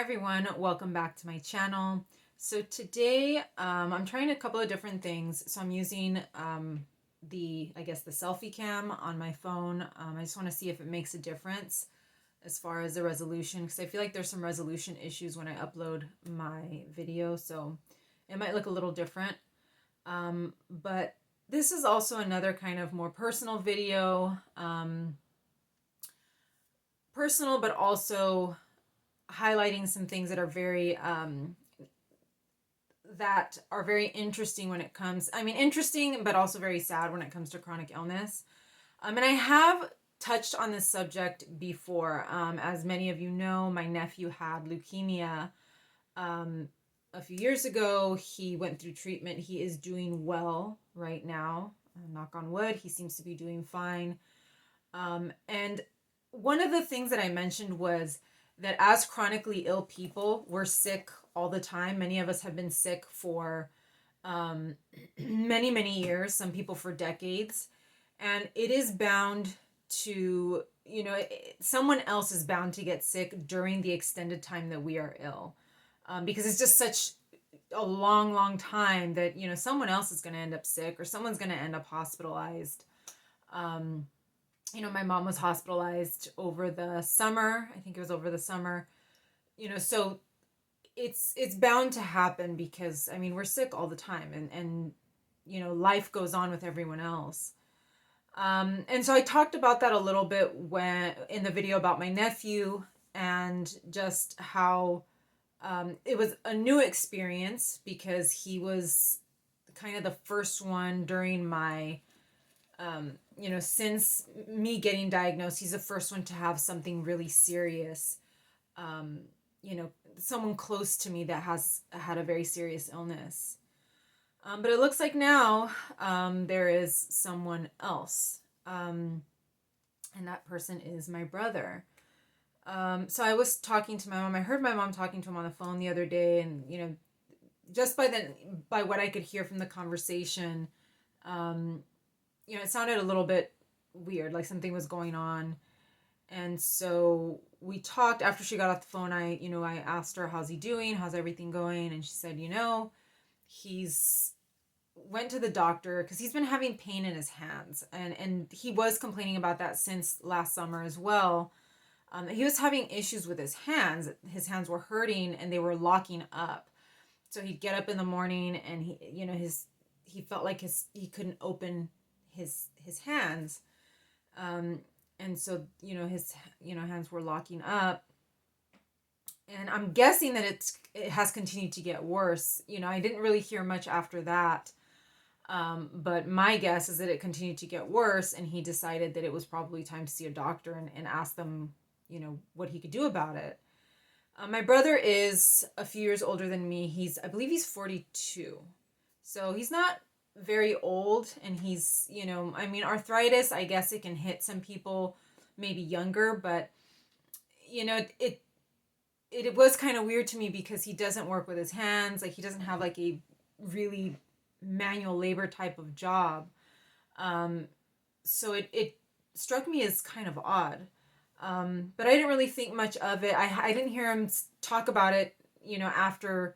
everyone, welcome back to my channel. So today I'm trying a couple of different things. So I'm using the selfie cam on my phone. I just want to see if it makes a difference as far as the resolution, because I feel like there's some resolution issues when I upload my video, so it might look a little different. But this is also another kind of more personal video, personal but also highlighting some things that are very interesting when it comes, interesting, but also very sad when it comes to chronic illness. And I have touched on this subject before. As many of you know, my nephew had leukemia a few years ago. He went through treatment. He is doing well right now. Knock on wood, he seems to be doing fine. And one of the things that I mentioned was that as chronically ill people, we're sick all the time. Many of us have been sick for many, many years, some people for decades. And it is bound to, someone else is bound to get sick during the extended time that we are ill. Because it's just such a long, long time that, someone else is going to end up sick or someone's going to end up hospitalized. My mom was hospitalized over the summer. I think it was over the summer. So it's bound to happen because, we're sick all the time and life goes on with everyone else. And so I talked about that a little bit when in the video about my nephew and just how it was a new experience because he was kind of the first one during my since me getting diagnosed, he's the first one to have something really serious. Someone close to me that has had a very serious illness. But it looks like now there is someone else. And that person is my brother. So I was talking to my mom. I heard my mom talking to him on the phone the other day, and just by what I could hear from the conversation, it sounded a little bit weird, like something was going on. And so we talked after she got off the phone. I asked her, how's he doing? How's everything going? And she said, he's went to the doctor because he's been having pain in his hands. And he was complaining about that since last summer as well. He was having issues with his hands. His hands were hurting and they were locking up. So he'd get up in the morning and he felt like he couldn't open his hands, and so his hands were locking up, and I'm guessing that it has continued to get worse. I didn't really hear much after that, but my guess is that it continued to get worse, and he decided that it was probably time to see a doctor and ask them what he could do about it. My brother is a few years older than me. I believe he's 42, so he's not very old, and he's arthritis, I guess it can hit some people maybe younger, but it was kind of weird to me because he doesn't work with his hands. Like, he doesn't have like a really manual labor type of job, so it struck me as kind of odd, but I didn't really think much of it. I didn't hear him talk about it after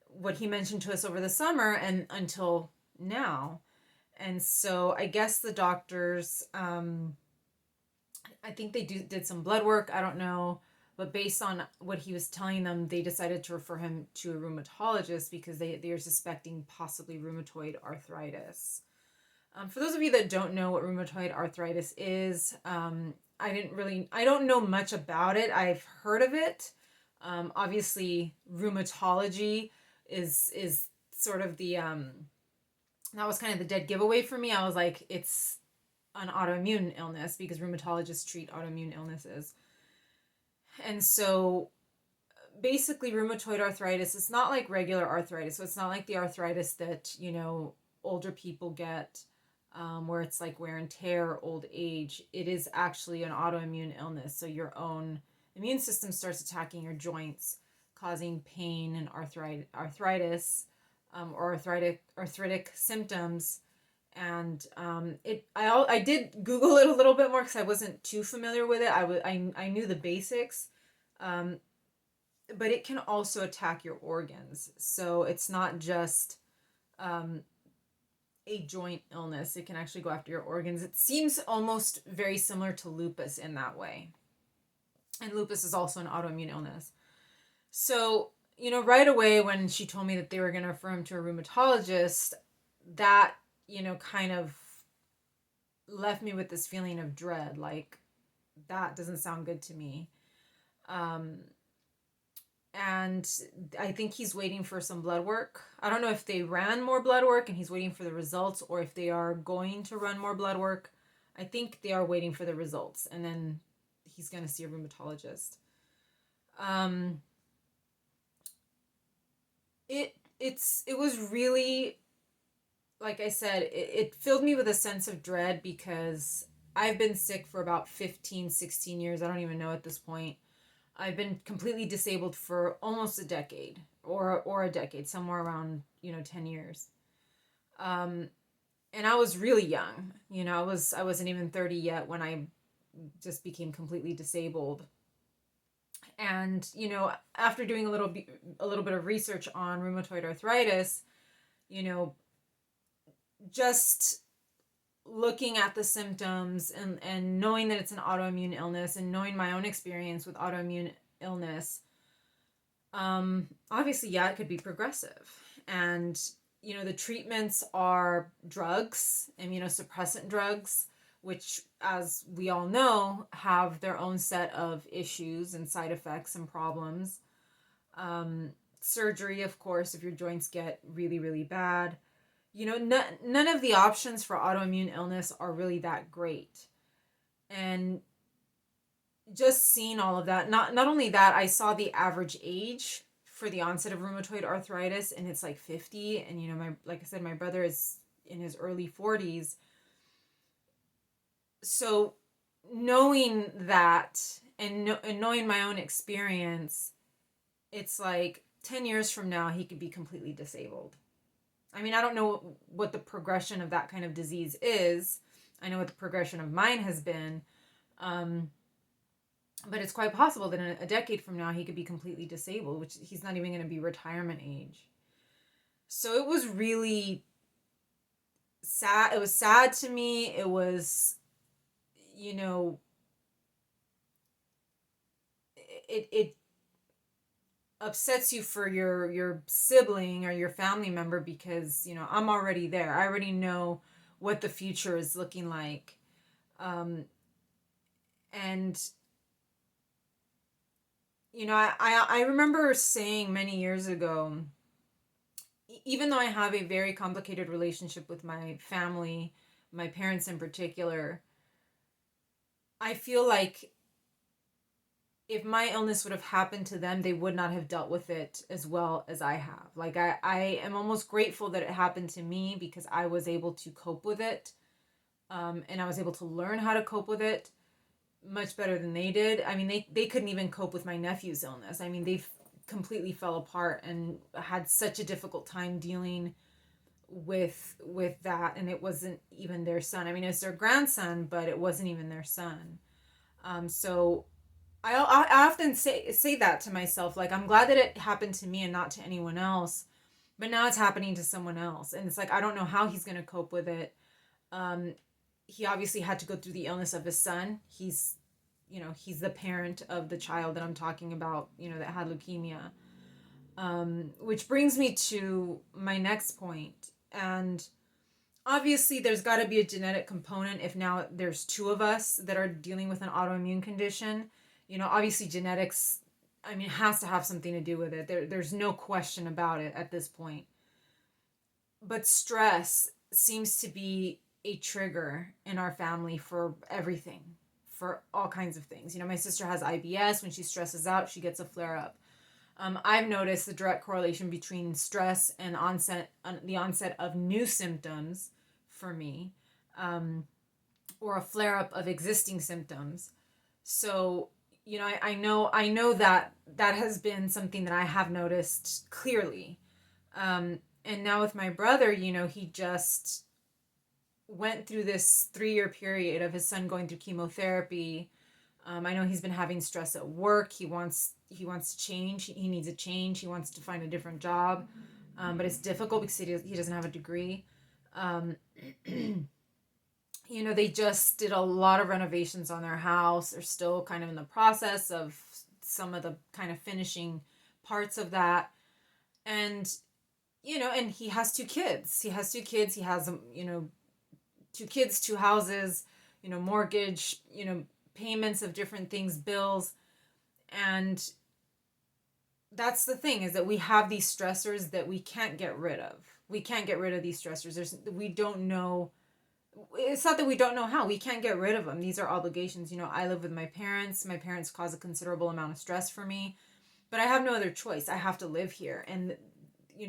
what he mentioned to us over the summer and until now. And so I guess the doctors, I think they did some blood work, I don't know, but based on what he was telling them, they decided to refer him to a rheumatologist because they are suspecting possibly rheumatoid arthritis. For those of you that don't know what rheumatoid arthritis is, I don't know much about it. I've heard of it. Obviously rheumatology is sort of the that was kind of the dead giveaway for me. I was like, it's an autoimmune illness because rheumatologists treat autoimmune illnesses. And so basically rheumatoid arthritis, it's not like regular arthritis. So it's not like the arthritis that, older people get, where it's like wear and tear, old age. It is actually an autoimmune illness. So your own immune system starts attacking your joints, causing pain and arthritis. Or arthritic symptoms, and I did Google it a little bit more because I wasn't too familiar with it. I knew the basics, but it can also attack your organs. So it's not just um, a joint illness. It can actually go after your organs. It seems almost very similar to lupus in that way. And lupus is also an autoimmune illness. So, right away when she told me that they were going to refer him to a rheumatologist, that, kind of left me with this feeling of dread. Like, that doesn't sound good to me. Um, and I think he's waiting for some blood work. I don't know if they ran more blood work and he's waiting for the results, or if they are going to run more blood work. I think they are waiting for the results, and then he's going to see a rheumatologist. Um, it was really, like I said, it filled me with a sense of dread, because I've been sick for about 15, 16 years. I don't even know at this point. I've been completely disabled for almost a decade, or a decade, somewhere around, 10 years. Um, and I was really young. I wasn't even 30 yet when I just became completely disabled. And, after doing a little bit of research on rheumatoid arthritis, you know, just looking at the symptoms, and knowing that it's an autoimmune illness, and knowing my own experience with autoimmune illness, obviously, yeah, it could be progressive. And, the treatments are drugs, immunosuppressant drugs, which, as we all know, have their own set of issues and side effects and problems. Surgery, of course, if your joints get really, really bad. None of the options for autoimmune illness are really that great. And just seeing all of that, not only that, I saw the average age for the onset of rheumatoid arthritis, and it's like 50. And, like I said, my brother is in his early 40s. So knowing that, and knowing my own experience, it's like 10 years from now, he could be completely disabled. I mean, I don't know what the progression of that kind of disease is. I know what the progression of mine has been. But it's quite possible that in a decade from now, he could be completely disabled, which he's not even going to be retirement age. So it was really sad. It was sad to me. It was, it upsets you for your sibling or your family member, because I'm already there. I already know what the future is looking like. And I remember saying many years ago, even though I have a very complicated relationship with my family, my parents in particular, I feel like if my illness would have happened to them, they would not have dealt with it as well as I have. Like, I am almost grateful that it happened to me, because I was able to cope with it. And I was able to learn how to cope with it much better than they did. I mean, they couldn't even cope with my nephew's illness. I mean, they completely fell apart and had such a difficult time dealing with that. And it wasn't even their son. I mean, it's their grandson, but it wasn't even their son. So I often say that to myself, like, I'm glad that it happened to me and not to anyone else, but now it's happening to someone else, and it's like, I don't know how he's going to cope with it. He obviously had to go through the illness of his son. He's the parent of the child that I'm talking about, that had leukemia. Which brings me to my next point. And obviously, there's got to be a genetic component if now there's two of us that are dealing with an autoimmune condition. Obviously, genetics, I mean, has to have something to do with it. There's no question about it at this point. But stress seems to be a trigger in our family for everything, for all kinds of things. My sister has IBS. When she stresses out, she gets a flare up. I've noticed the direct correlation between stress and the onset of new symptoms for me, or a flare up of existing symptoms. So, I know that has been something that I have noticed clearly. And now with my brother, he just went through this 3-year period of his son going through chemotherapy, I know he's been having stress at work. He wants to change. He needs a change. He wants to find a different job, but it's difficult because he doesn't have a degree. Um, they just did a lot of renovations on their house. They're still kind of in the process of some of the kind of finishing parts of that. And, and he has two kids. He has two kids. He has, two kids, two houses, mortgage, payments of different things, bills. And that's the thing, is that we have these stressors that we can't get rid of. We can't get rid of these stressors. We don't know. It's not that we don't know how. We can't get rid of them. These are obligations. I live with my parents. My parents cause a considerable amount of stress for me, but I have no other choice. I have to live here. And,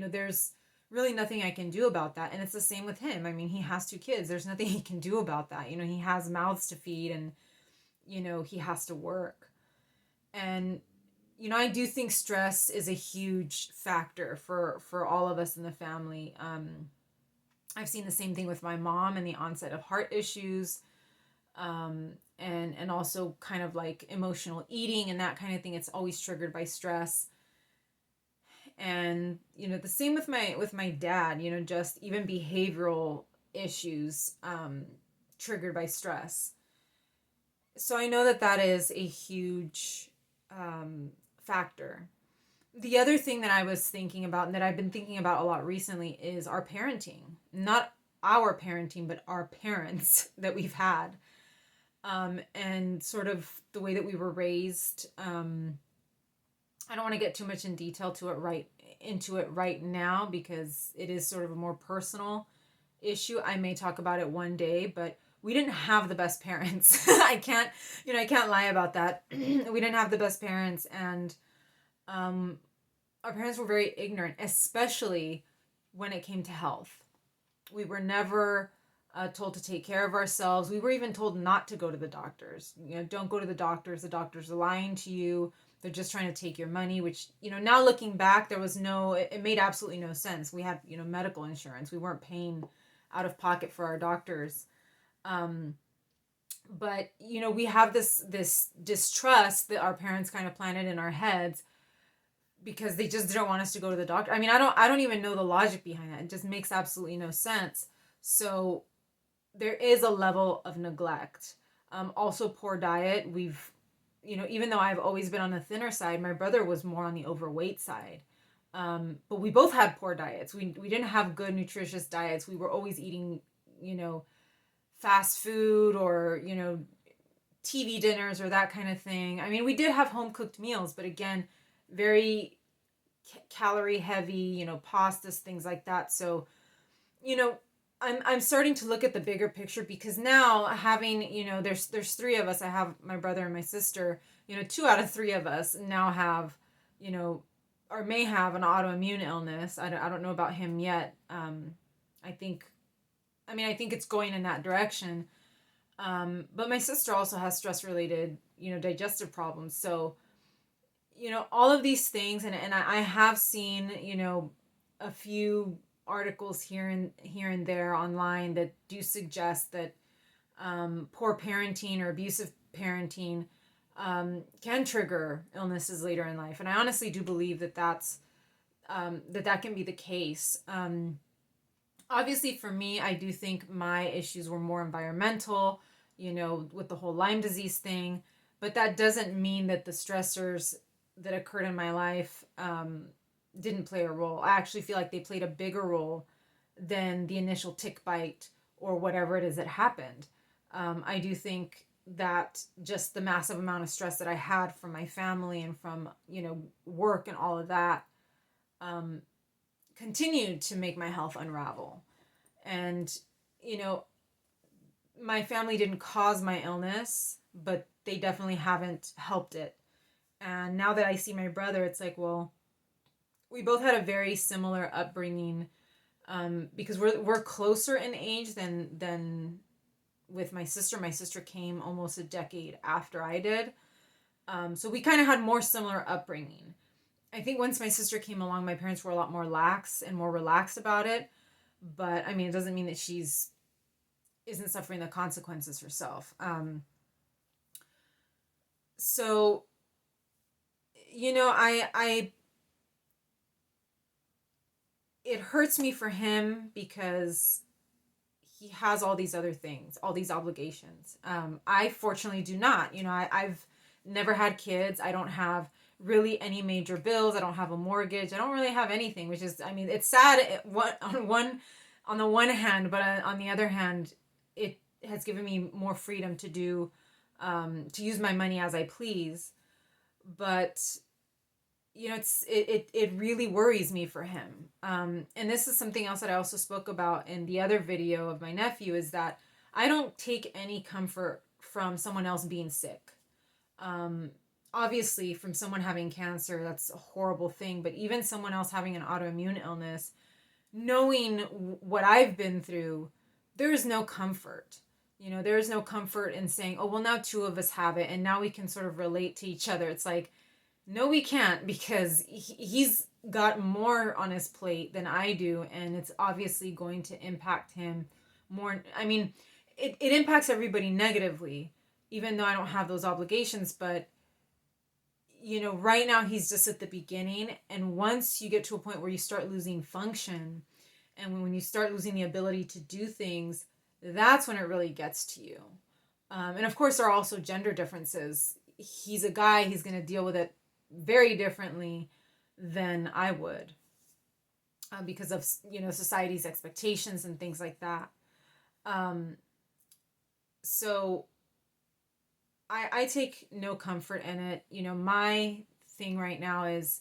there's really nothing I can do about that. And it's the same with him. I mean, he has two kids. There's nothing he can do about that. He has mouths to feed, and, he has to work. And, I do think stress is a huge factor for all of us in the family. I've seen the same thing with my mom and the onset of heart issues, and also kind of like emotional eating and that kind of thing. It's always triggered by stress. And the same with my dad. Just even behavioral issues, triggered by stress. So I know that is a huge factor. The other thing that I was thinking about, and that I've been thinking about a lot recently, is our parenting. Not our parenting, but our parents that we've had. And sort of the way that we were raised. I don't want to get too much in detail into it right now, because it is sort of a more personal issue. I may talk about it one day, but we didn't have the best parents. I can't lie about that. We didn't have the best parents, and our parents were very ignorant, especially when it came to health. We were never told to take care of ourselves. We were even told not to go to the doctors. Don't go to the doctors. The doctors are lying to you. They're just trying to take your money, which, now looking back, it made absolutely no sense. We had, medical insurance. We weren't paying out of pocket for our doctors. But, we have this distrust that our parents kind of planted in our heads, because they just didn't want us to go to the doctor. I mean, I don't even know the logic behind that. It just makes absolutely no sense. So there is a level of neglect. Also poor diet. Even though I've always been on the thinner side, my brother was more on the overweight side. But we both had poor diets. We didn't have good, nutritious diets. We were always eating, fast food, or, TV dinners or that kind of thing. I mean, we did have home cooked meals, but again, very calorie heavy, pastas, things like that. So, I'm starting to look at the bigger picture, because now having, there's three of us. I have my brother and my sister. 2 out of 3 of us now have, or may have an autoimmune illness. I don't know about him yet. I think it's going in that direction. But my sister also has stress related, digestive problems. So, all of these things, and I have seen, a few articles here and there online that do suggest that poor parenting or abusive parenting can trigger illnesses later in life. And I honestly do believe that that can be the case. Obviously for me, I do think my issues were more environmental, with the whole Lyme disease thing, but that doesn't mean that the stressors that occurred in my life didn't play a role. I actually feel like they played a bigger role than the initial tick bite or whatever it is that happened. I do think that just the massive amount of stress that I had from my family and from, work and all of that, continued to make my health unravel. And, my family didn't cause my illness, but they definitely haven't helped it. And now that I see my brother, it's like, well, we both had a very similar upbringing, because we're closer in age than with my sister. My sister came almost a decade after I did. So we kind of had more similar upbringing. I think once my sister came along, my parents were a lot more lax and more relaxed about it. But I mean, it doesn't mean that isn't suffering the consequences herself. So, I it hurts me for him because he has all these other things, all these obligations. I fortunately do not. I've never had kids. I don't have really any major bills. I don't have a mortgage. I don't really have anything, which is, I mean, it's sad on the one hand, but on the other hand, it has given me more freedom to to use my money as I please. But it really worries me for him. And this is something else that I also spoke about in the other video of my nephew, is that I don't take any comfort from someone else being sick. um, Obviously, from someone having cancer, that's a horrible thing, but even someone else having an autoimmune illness, knowing what I've been through, there is no comfort. There is no comfort in saying, oh, well, now two of us have it and now we can sort of relate to each other. It's like, no, we can't, because he's got more on his plate than I do, and it's obviously going to impact him more. I mean, it impacts everybody negatively, even though I don't have those obligations. But, right now he's just at the beginning. And once you get to a point where you start losing function, and when you start losing the ability to do things, that's when it really gets to you. And of course, there are also gender differences. He's a guy, he's going to deal with it very differently than I would, because of society's expectations and things like that. Um, so I take no comfort in it. My thing right now is,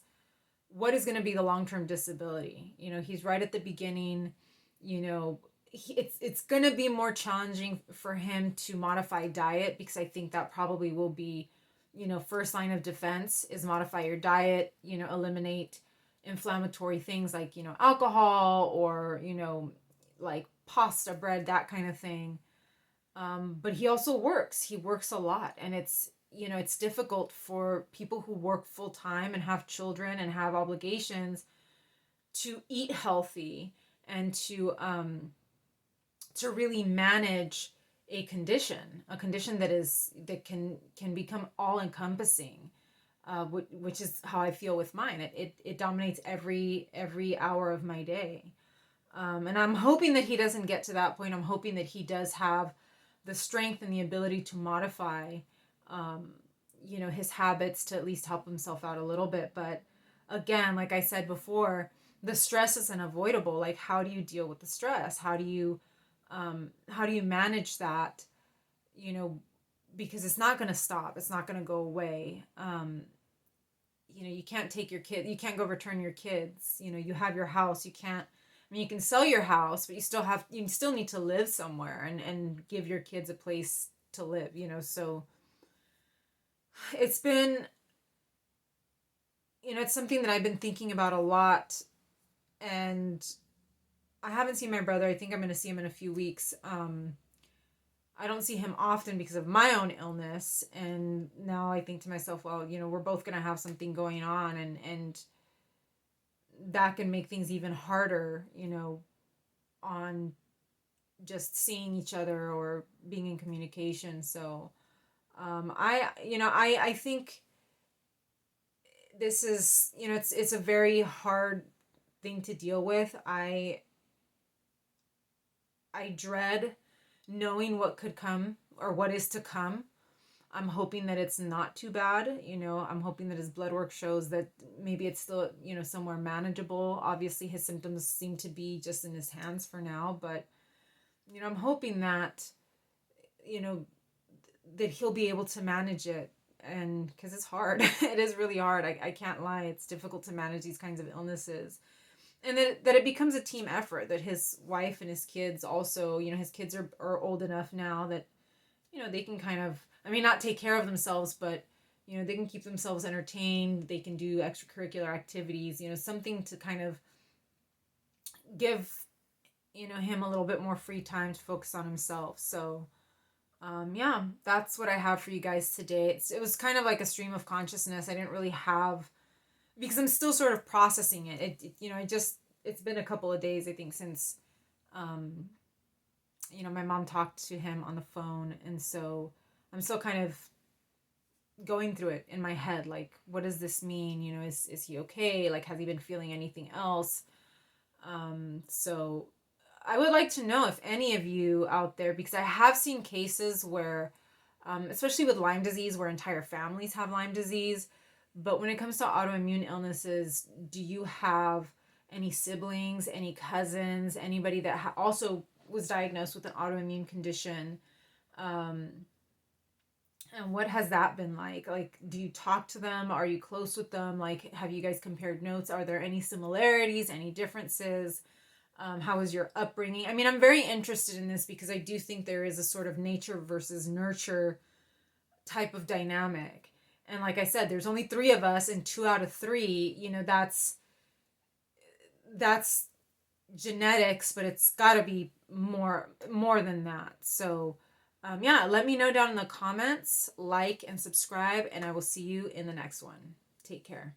what is going to be the long-term disability? He's right at the beginning. It's going to be more challenging for him to modify diet, because I think that probably will be, first line of defense is modify your diet, eliminate inflammatory things like, alcohol, or, like pasta, bread, that kind of thing. But he also works. He works a lot. And it's difficult for people who work full time and have children and have obligations to eat healthy and to really manage a condition that can become all encompassing, which is how I feel with mine. It dominates every hour of my day. And I'm hoping that he doesn't get to that point. I'm hoping that he does have the strength and the ability to modify, his habits, to at least help himself out a little bit. But again, like I said before, the stress is unavoidable. Like, how do you deal with the stress? How do you manage that? Because it's not going to stop. It's not going to go away. You can't take your kid. You can't go return your kids. You have your house. You can't. I mean, you can sell your house, but you still need to live somewhere, and give your kids a place to live. So it's been, it's something that I've been thinking about a lot, and I haven't seen my brother. I think I'm going to see him in a few weeks. I don't see him often because of my own illness. And now I think to myself, well, we're both going to have something going on, and that can make things even harder, on just seeing each other or being in communication. So, I think this is, it's a very hard thing to deal with. I dread knowing what could come or what is to come. I'm hoping that it's not too bad. I'm hoping that his blood work shows that maybe it's still, somewhere manageable. Obviously, his symptoms seem to be just in his hands for now, but, I'm hoping that, that he'll be able to manage it. And because it's hard, it is really hard. I can't lie. It's difficult to manage these kinds of illnesses. And that it becomes a team effort, that his wife and his kids also, his kids are old enough now that, they can kind of, I mean, not take care of themselves, but, they can keep themselves entertained. They can do extracurricular activities, something to kind of give, him a little bit more free time to focus on himself. So, yeah, that's what I have for you guys today. It was kind of like a stream of consciousness. I didn't really have, because I'm still sort of processing it. It's been a couple of days, I think, since, my mom talked to him on the phone. And so I'm still kind of going through it in my head. Like, what does this mean? You know, is he okay? Like, has he been feeling anything else? So I would like to know if any of you out there, because I have seen cases where, especially with Lyme disease, where entire families have Lyme disease. But when it comes to autoimmune illnesses, do you have any siblings, any cousins, anybody that also was diagnosed with an autoimmune condition? And what has that been like? Like, do you talk to them? Are you close with them? Like, have you guys compared notes? Are there any similarities, any differences? How was your upbringing? I mean, I'm very interested in this because I do think there is a sort of nature versus nurture type of dynamic. And like I said, there's only 3 of us, and 2 out of 3, you know, that's genetics, but it's got to be more than that. So yeah, let me know down in the comments, like and subscribe, and I will see you in the next one. Take care.